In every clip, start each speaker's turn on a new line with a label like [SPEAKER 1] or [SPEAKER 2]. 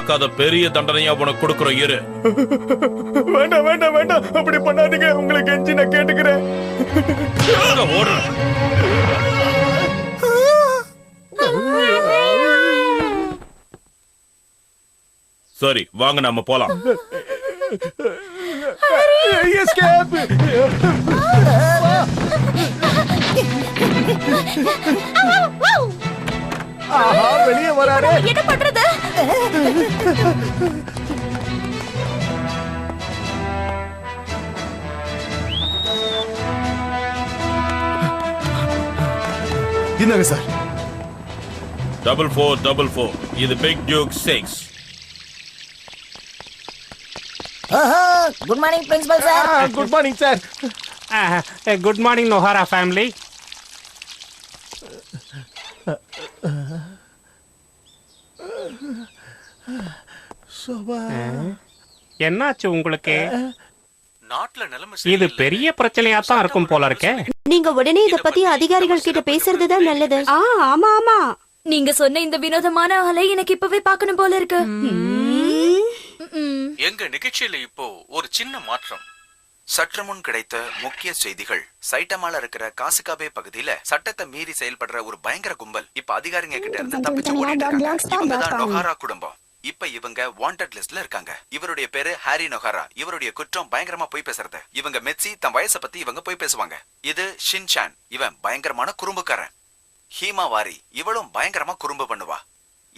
[SPEAKER 1] எதிர்பார்க்காத பெரிய தண்டனையா உனக்கு கொடுக்குறோம் இரு.
[SPEAKER 2] வேண்டாம் வேண்டாம் வேண்டாம், அப்படி பண்ணாதீங்க. உங்களுக்கு கெஞ்சி நான் கேட்டுக்கிறேன்.
[SPEAKER 1] ஓடு. சரி வாங்க நம்ம போலாம்.
[SPEAKER 2] எஸ்கேப். ஆஹா, வெளியே வராரே.
[SPEAKER 3] என்ன பண்றது?
[SPEAKER 2] இந்தாங்க சார்.
[SPEAKER 1] 4444. இது big duke 6.
[SPEAKER 3] Good morning principal sir.
[SPEAKER 2] Good morning sir.
[SPEAKER 4] Good morning Nohara family. என்னாச்சு உங்களுக்கு?
[SPEAKER 5] நாட்டுல நிலைமை
[SPEAKER 4] இது பெரிய பிரச்சனையா தான் இருக்கும் போல இருக்கே.
[SPEAKER 6] நீங்க உடனே இத பத்தி அதிகாரிகள் கிட்ட பேசுறதுதான் நல்லது.
[SPEAKER 3] ஆமா ஆமா, நீங்க சொன்ன இந்த வினோதமான ஆளை எனக்கு இப்பவே பார்க்கணும் போல இருக்கு.
[SPEAKER 5] எங்க நிகழ்ச்சியில இப்போ ஒரு சின்ன மாற்றம். சற்று முன் கிடைத்த முக்கிய செய்திகள். சைட்டமால இருக்கிற காசுகாபே பகுதியில சட்டத்தை மீறி செயல்படுற ஒரு பயங்கர கும்பல் இப்ப அதிகாரிங்க கிட்ட இருந்து தப்பிச்சு ஓடிட்டு இருக்காங்க. இவங்கதான் நொஹாரா குடும்பம். இப்ப இவங்க வாண்டட் லிஸ்ட்ல இருக்காங்க. இவருடைய பேரு ஹாரி நொஹாரா. இவருடைய குற்றம் பயங்கரமா போய் பேசுறது. இவங்க மெட்சி தன் வயசை பத்தி இவங்க போய் பேசுவாங்க. இது ஷின்சான். இவன் பயங்கரமான குறும்புக்காரன். ஹீமா வாரி. இவளும் பயங்கரமா குறும்பு பண்ணுவா.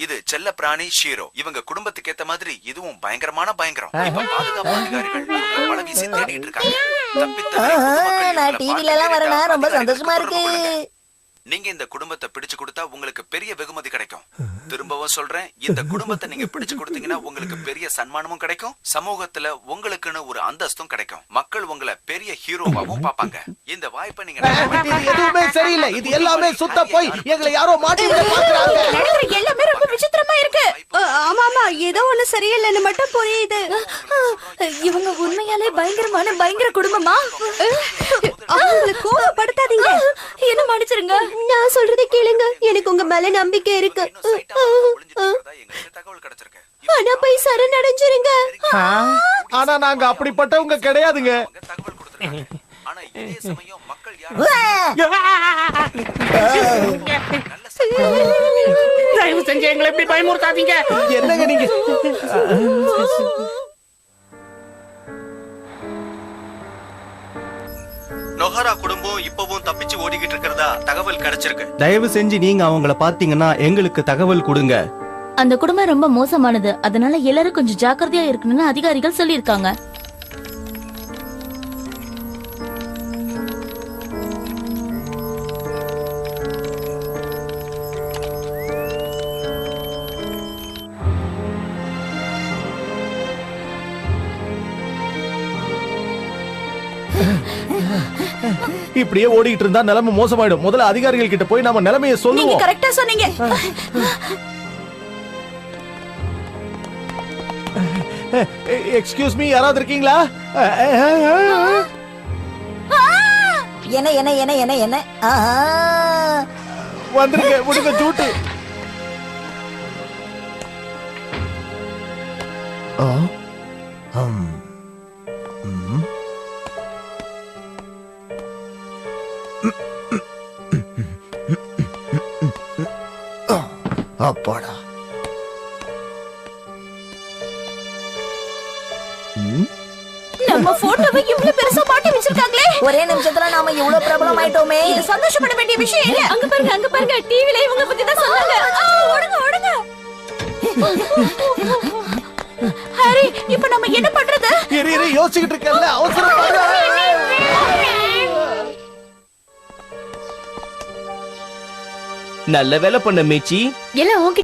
[SPEAKER 5] இது செல்ல பிராணி ஷீரோ. இவங்க குடும்பத்துக்கு ஏத்த மாதிரி இதுவும் பயங்கரமான பயங்கரம். இப்ப பாதுகாப்பு அதிகாரிகள் வலை வீசி தேடிட்டு இருக்காங்க.
[SPEAKER 3] நான் டிவில எல்லாம் வரேனா, ரொம்ப சந்தோஷமா இருக்கு.
[SPEAKER 5] நீங்க இந்த குடும்பத்தை பிடிச்சு கொடுத்தா உங்களுக்கு பெரிய வெகுமதி கிடைக்கும். திரும்பவும் சொல்றேன், இந்த குடும்பத்தை நீங்க பிடிச்சு கொடுத்தீங்கன்னா உங்களுக்கு பெரிய சன்மானமும் கிடைக்கும். சமூகத்துல உங்களுக்குன்னு ஒரு அந்தஸ்தும் கிடைக்கும். மக்கள் உங்களை பெரிய ஹீரோவாவும் பாப்பாங்க. இந்த வாய்ப்பை நீங்க
[SPEAKER 2] எதுவுமே சரியில்லை. இது எல்லாமே சுத்த போய் எங்களை யாரோ மாட்டி விட பாக்குறாங்க.
[SPEAKER 3] எல்லாமே ரொம்ப விசித்திரமா இருக்கு.
[SPEAKER 6] ஆமா ஆமா, ஏதோ ஒண்ணு சரியில்லைன்னு மட்டும் புரியுது.
[SPEAKER 3] இவங்க உண்மையாலே பயங்கர குடும்பமா?
[SPEAKER 6] அவங்களை கோபப்படுத்தாதீங்க.
[SPEAKER 3] என்ன மன்னிச்சிருங்க.
[SPEAKER 6] நான் சொல்றதை கேளுங்க. எனக்கு உங்க மேல நம்பிக்கை இருக்கு.
[SPEAKER 5] தகவல் கிடைச்சிருக்கு.
[SPEAKER 6] ஆனா போய் சரணடைஞ்சிருங்க.
[SPEAKER 2] ஆனா நாங்க அப்படிப்பட்டவங்க கிடையாதுங்க.
[SPEAKER 5] தகவல் கொடுத்திருக்காங்க. ஆனா இதே சமயம் மக்கள்
[SPEAKER 4] தயவு செஞ்சு எங்களை எப்படி பயமுறுத்தாதீங்க.
[SPEAKER 2] என்னங்க நீங்க?
[SPEAKER 5] நொஹாரா குடும்பம் இப்பவும் தப்பிச்சு ஓடிக்கிட்டு இருக்கிறதா தகவல் கிடைச்சிருக்கு.
[SPEAKER 7] தயவு செஞ்சு நீங்க அவங்கள பாத்தீங்கன்னா எங்களுக்கு தகவல் கொடுங்க.
[SPEAKER 3] அந்த குடும்பம் ரொம்ப மோசமானது. அதனால எல்லாரும் கொஞ்சம் ஜாக்கிரதையா இருக்கணும்னு அதிகாரிகள் சொல்லிருக்காங்க.
[SPEAKER 2] இப்படியே ஓடிட்டு இருந்தா நிலைமை மோசமாயிடும். முதல்ல அதிகாரிகள் கிட்ட போய் நாம நிலைமையை
[SPEAKER 3] நீங்க
[SPEAKER 2] சொல்லுவோம்.
[SPEAKER 3] கரெக்டா சொன்னீங்க.
[SPEAKER 2] எக்ஸ்கியூஸ் மீ, யாராவது இருக்கீங்களா?
[SPEAKER 3] என்ன என்ன என்ன என்ன என்ன?
[SPEAKER 2] வந்துருங்க, விடுங்க ஜூட்டு. அப்பாடா.
[SPEAKER 3] நம்ம போட்டோவை இவ்வளவு பெருசா மாட்டி வச்சிருக்காங்களே. ஒரே நிமிஷத்துல நாம இவ்வளவு பிரபலம் ஆயிட்டோமே. இது சந்தோஷப்பட வேண்டிய விஷயம் இல்ல. அங்க பாருங்க டிவில இவங்க பத்தி தான் சொன்னாங்க. ஓடுங்க ஓடுங்க. ஹரி, இப்போ நம்ம என்ன பண்றது?
[SPEAKER 2] இரு யோசிச்சுக்கிட்டு இருக்கல, அவசரப்படாத.
[SPEAKER 7] நல்ல வேலை பண்ண மேச்சி.
[SPEAKER 3] எல்லாம் ஓகே.